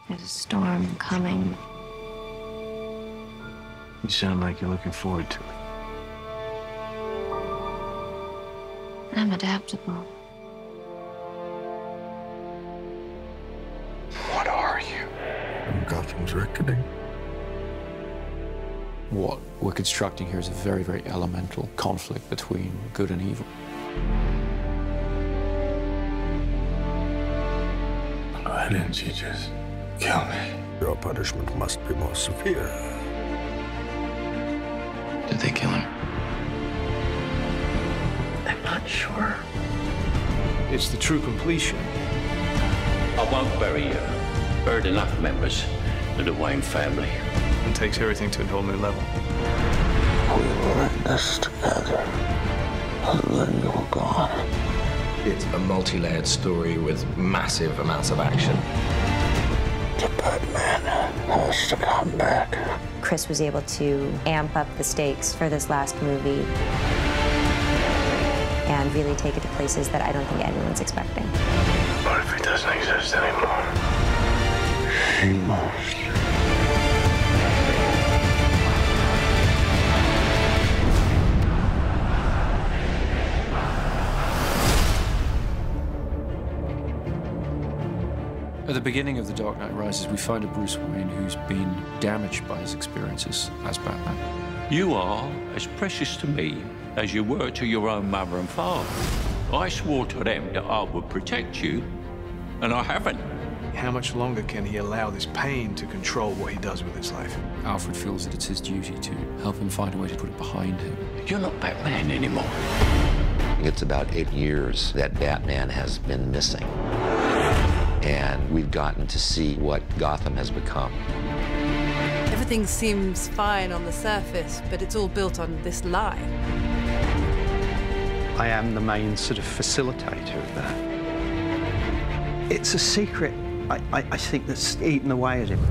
There's a storm coming. You sound like you're looking forward to it. I'm adaptable. What are you? I'm Gotham's reckoning. What we're constructing here is a very, very elemental conflict between good and evil. Why didn't you just kill me? Your punishment must be more severe. Did they kill him? I'm not sure. It's the true completion. I won't bury you. Buried enough members of the Wayne family. It takes everything to a whole new level. We were in this together, and then you were gone. It's a multi-layered story with massive amounts of action. The Batman has to come back. Chris was able to amp up the stakes for this last movie and really take it to places that I don't think anyone's expecting. What if it doesn't exist anymore? She must. At the beginning of The Dark Knight Rises, we find a Bruce Wayne who's been damaged by his experiences as Batman. You are as precious to me as you were to your own mother and father. I swore to them that I would protect you, and I haven't. How much longer can he allow this pain to control what he does with his life? Alfred feels that it's his duty to help him find a way to put it behind him. You're not Batman anymore. It's about 8 years that Batman has been missing. And we've gotten to see what Gotham has become. Everything seems fine on the surface, but it's all built on this lie. I am the main sort of facilitator of that. It's a secret, I think, that's eaten away at him.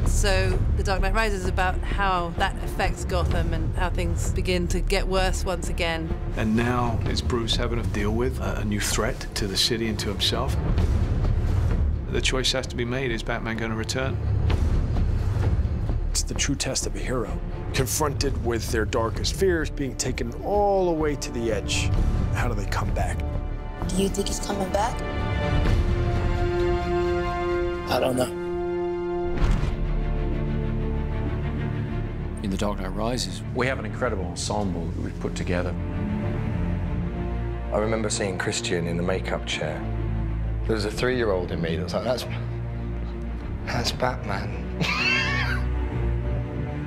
So The Dark Knight Rises is about how that affects Gotham and how things begin to get worse once again. And now is Bruce having to deal with a new threat to the city and to himself? The choice has to be made. Is Batman going to return? It's the true test of a hero. Confronted with their darkest fears, being taken all the way to the edge. How do they come back? Do you think he's coming back? I don't know. In The Dark Knight Rises, we have an incredible ensemble that we've put together. I remember seeing Christian in the makeup chair. There was a 3-year-old in me that was like, that's Batman.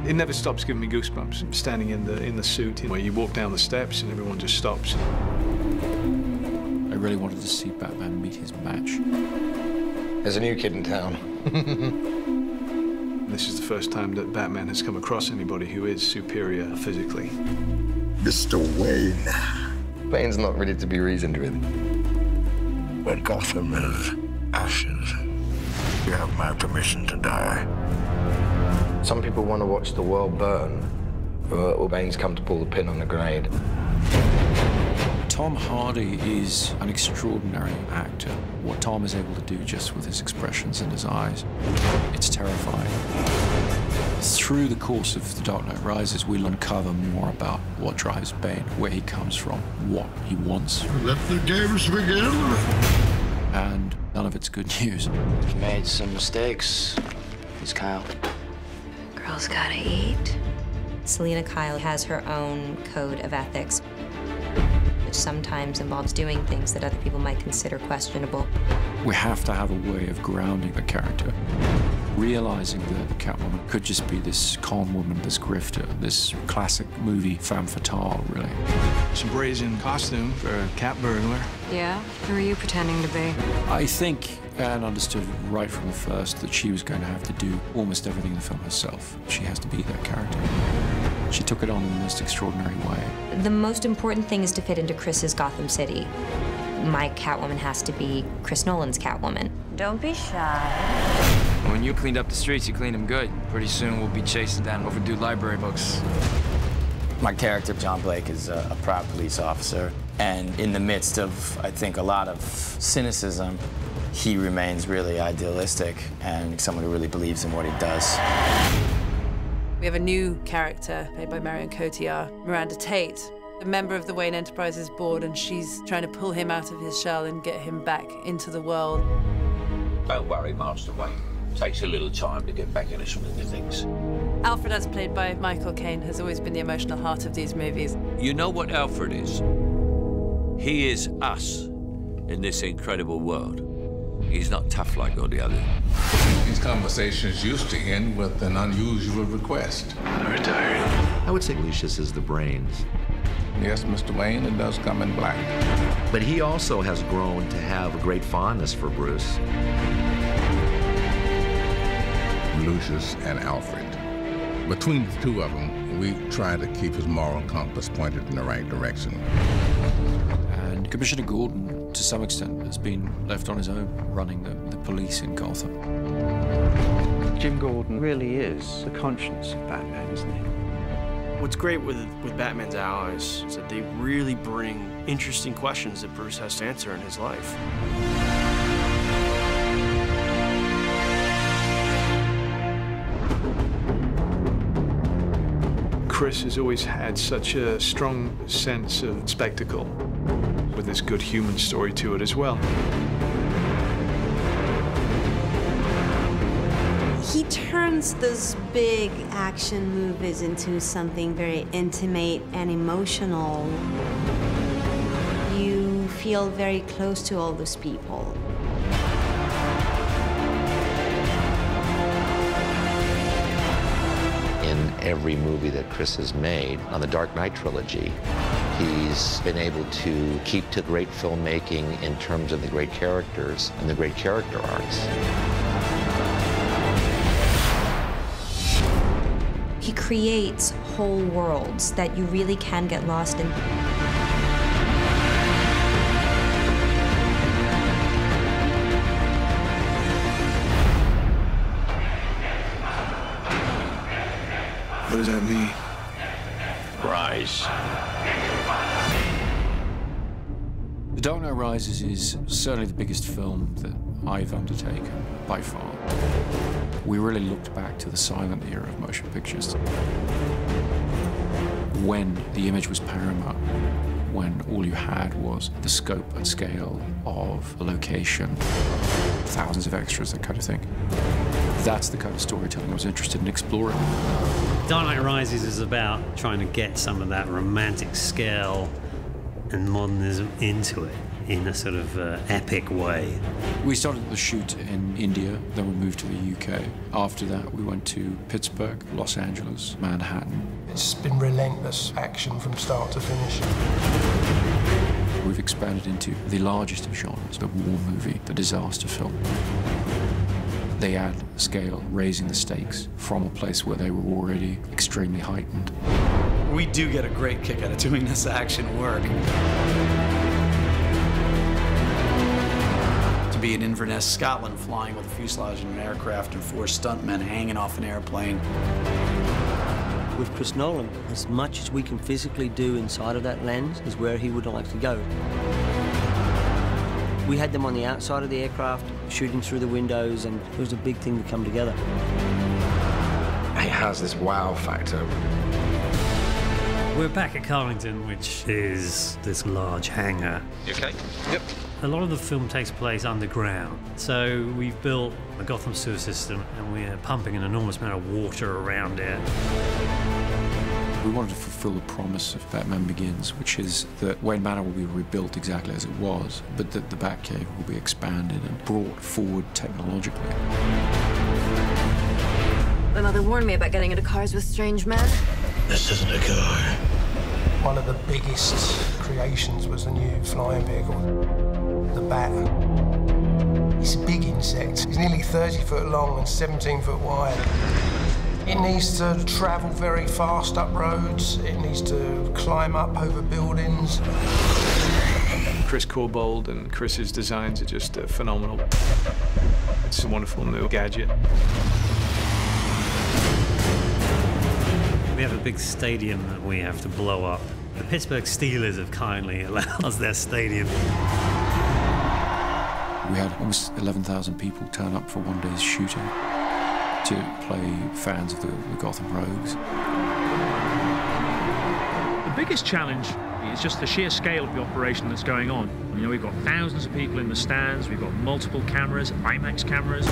It never stops giving me goosebumps. Standing in the suit, where you walk down the steps and everyone just stops. I really wanted to see Batman meet his match. There's a new kid in town. This is the first time that Batman has come across anybody who is superior physically. Mr. Wayne. Bane's not ready to be reasoned with. When Gotham is ashes, you have my permission to die. Some people want to watch the world burn, or Bane's come to pull the pin on the grenade. Tom Hardy is an extraordinary actor. What Tom is able to do just with his expressions and his eyes, it's terrifying. Through the course of The Dark Knight Rises, we'll uncover more about what drives Bane, where he comes from, what he wants. Let the games begin. And none of it's good news. We've made some mistakes. It's Kyle. Girls gotta eat. Selina Kyle has her own code of ethics, which sometimes involves doing things that other people might consider questionable. We have to have a way of grounding the character, realizing that Catwoman could just be this con woman, this grifter, this classic movie femme fatale, really. It's a brazen costume for a cat burglar. Yeah? Who are you pretending to be? I think Anne understood right from the first that she was going to have to do almost everything in the film herself. She has to be that character. She took it on in the most extraordinary way. The most important thing is to fit into Chris's Gotham City. My Catwoman has to be Chris Nolan's Catwoman. Don't be shy. When you cleaned up the streets, you cleaned them good. Pretty soon we'll be chasing down overdue library books. My character, John Blake, is a proud police officer. And in the midst of, I think, a lot of cynicism, he remains really idealistic and someone who really believes in what he does. We have a new character played by Marion Cotillard, Miranda Tate, a member of the Wayne Enterprises board, and she's trying to pull him out of his shell and get him back into the world. Don't worry, Master Wayne. Takes a little time to get back in the swing of things. Alfred, as played by Michael Caine, has always been the emotional heart of these movies. You know what Alfred is? He is us in this incredible world. He's not tough like all the others. These conversations used to end with an unusual request. I'm retired. I would say Lucius is the brains. Yes, Mr. Wayne, it does come in black. But he also has grown to have a great fondness for Bruce. Lucius and Alfred. Between the two of them, we try to keep his moral compass pointed in the right direction. And Commissioner Gordon, to some extent, has been left on his own, running the police in Gotham. Jim Gordon really is the conscience of Batman, isn't he? What's great with Batman's allies is that they really bring interesting questions that Bruce has to answer in his life. Chris has always had such a strong sense of spectacle, with this good human story to it as well. He turns those big action movies into something very intimate and emotional. You feel very close to all those people. In every movie that Chris has made on the Dark Knight trilogy, he's been able to keep to great filmmaking in terms of the great characters and the great character arcs. He creates whole worlds that you really can get lost in. What does that mean? Rise. The Dark Knight Rises is certainly the biggest film that I've undertaken, by far. We really looked back to the silent era of motion pictures, when the image was paramount, when all you had was the scope and scale of a location, thousands of extras, that kind of thing. That's the kind of storytelling I was interested in exploring. Dark Knight Rises is about trying to get some of that romantic scale and modernism into it in a sort of epic way. We started the shoot in India, then we moved to the UK. After that, we went to Pittsburgh, Los Angeles, Manhattan. It's been relentless action from start to finish. We've expanded into the largest of genres, the war movie, the disaster film. They add scale, raising the stakes from a place where they were already extremely heightened. We do get a great kick out of doing this action work. To be in Inverness, Scotland, flying with a fuselage in an aircraft and 4 stuntmen hanging off an airplane. With Chris Nolan, as much as we can physically do inside of that lens is where he would like to go. We had them on the outside of the aircraft, shooting through the windows, and it was a big thing to come together. It has this wow factor. We're back at Carlington, which is this large hangar. You okay? Yep. A lot of the film takes place underground, so we've built a Gotham sewer system and we're pumping an enormous amount of water around it. We wanted to fulfill the promise of Batman Begins, which is that Wayne Manor will be rebuilt exactly as it was, but that the Batcave will be expanded and brought forward technologically. My mother warned me about getting into cars with strange men. This isn't a car. One of the biggest creations was the new flying vehicle, the Bat. It's a big insect. It's nearly 30 foot long and 17 foot wide. It needs to travel very fast up roads. It needs to climb up over buildings. Chris Corbould and Chris's designs are just phenomenal. It's a wonderful new gadget. We have a big stadium that we have to blow up. The Pittsburgh Steelers have kindly allowed us their stadium. We had almost 11,000 people turn up for one day's shooting to play fans of the Gotham Rogues. The biggest challenge is just the sheer scale of the operation that's going on. You know, we've got thousands of people in the stands, we've got multiple cameras, IMAX cameras.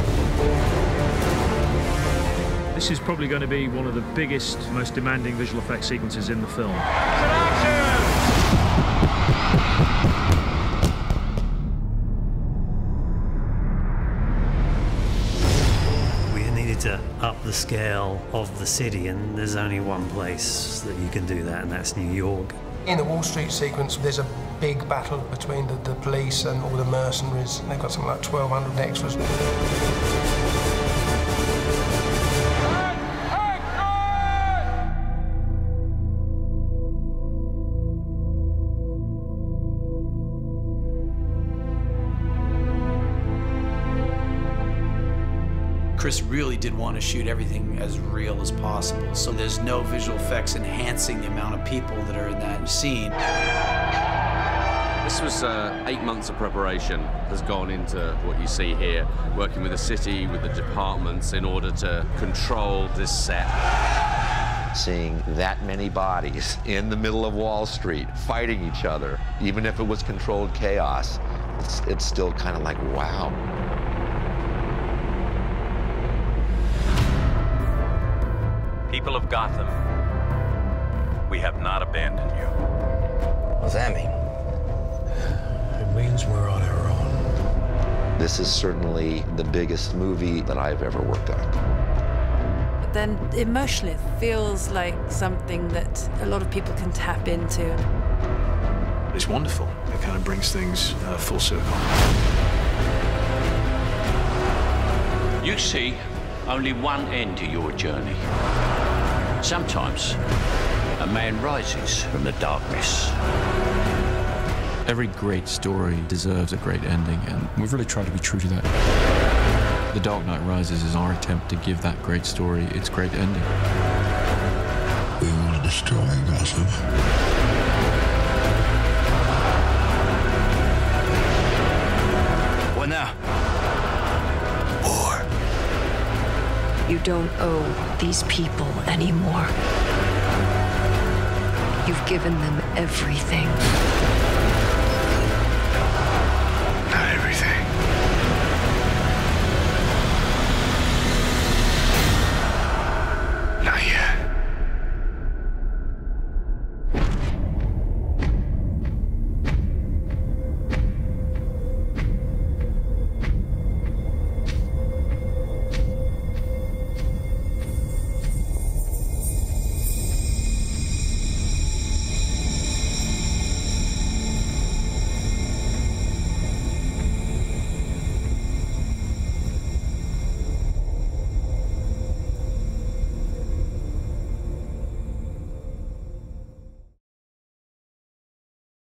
This is probably going to be one of the biggest, most demanding visual effects sequences in the film. We needed to up the scale of the city, and there's only one place that you can do that, and that's New York. In the Wall Street sequence, there's a big battle between the police and all the mercenaries. They've got something like 1,200 extras. Chris really did want to shoot everything as real as possible, so there's no visual effects enhancing the amount of people that are in that scene. This was 8 months of preparation has gone into what you see here, working with the city, with the departments in order to control this set. Seeing that many bodies in the middle of Wall Street fighting each other, even if it was controlled chaos, it's still kind of like, wow. People of Gotham, we have not abandoned you. What does that mean? It means we're on our own. This is certainly the biggest movie that I've ever worked on. But then emotionally, it feels like something that a lot of people can tap into. It's wonderful. It kind of brings things full circle. You see only one end to your journey. Sometimes a man rises from the darkness. Every great story deserves a great ending, and we've really tried to be true to that. The Dark Knight Rises is our attempt to give that great story its great ending. We want to destroy Gotham. What now? You don't owe these people anymore. You've given them everything.